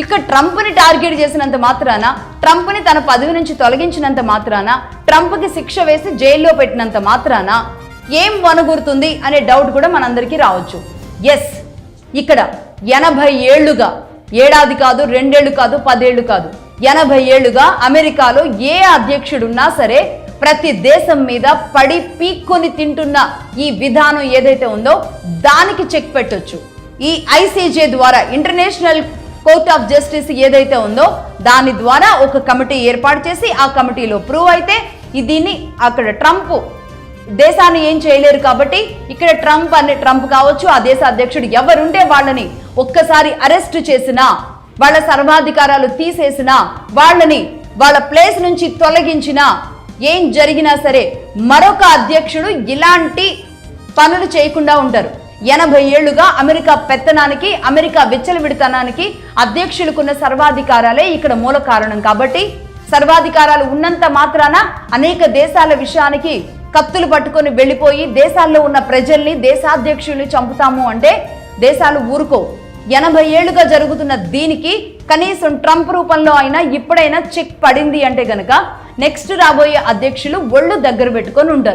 ఇక ట్రంప్ని టార్గెట్ చేసినంత మాత్రాన, ట్రంప్ని తన పదవి నుంచి తొలగించినంత మాత్రాన, ట్రంప్కి శిక్ష వేసి జైల్లో పెట్టినంత మాత్రాన ఏం వనగురుతుంది అనే డౌట్ కూడా మనందరికీ రావచ్చు. ఎస్, ఇక్కడ 80 ఏళ్లుగా, ఏడాది కాదు, 2 ఏళ్లు కాదు, 10 ఏళ్లు కాదు, 80 ఏళ్లుగా అమెరికాలో ఏ అధ్యక్షుడున్నా సరే ప్రతి దేశం మీద పడి పీక్కొని తింటున్న ఈ విధానం ఏదైతే ఉందో దానికి చెక్ పెట్టొచ్చు. ఈ ఐసీజే ద్వారా, ఇంటర్నేషనల్ కోర్ట్ ఆఫ్ జస్టిస్ ఏదైతే ఉందో దాని ద్వారా ఒక కమిటీ ఏర్పాటు చేసి ఆ కమిటీలో ప్రూవ్ అయితే దీన్ని అక్కడ ట్రంప్ దేశాన్ని ఏం చేయలేరు కాబట్టి ఇక్కడ ట్రంప్ కావచ్చు, ఆ దేశ అధ్యక్షుడు ఎవరుంటే వాళ్ళని ఒక్కసారి అరెస్ట్ చేసినా, వాళ్ళ సర్వాధికారాలు తీసేసినా, వాళ్ళని వాళ్ళ ప్లేస్ నుంచి తొలగించినా, ఏం జరిగినా సరే మరొక అధ్యక్షుడు ఇలాంటి పనులు చేయకుండా ఉంటారు. 80 ఏళ్లుగా అమెరికా పెత్తనానికి, అమెరికా విచ్చలవిడితనానికి అధ్యక్షులకున్న సర్వాధికారాలే ఇక్కడ మూల కారణం. కాబట్టి సర్వాధికారాలు ఉన్నంత మాత్రాన అనేక దేశాల విషయానికి కత్తులు పట్టుకొని వెళ్ళిపోయి దేశాల్లో ఉన్న ప్రజల్ని, దేశాధ్యక్షుల్ని చంపుతాము అంటే దేశాలు ఊరుకోవు. 80 ఏళ్లుగా జరుగుతున్న దీనికి కనీసం ట్రంప్ రూపంలో అయినా ఇప్పుడైనా చెక్ పడింది అంటే గనక నెక్స్ట్ రాబోయే అధ్యక్షులు ఒళ్ళు దగ్గర పెట్టుకొని ఉంటారు.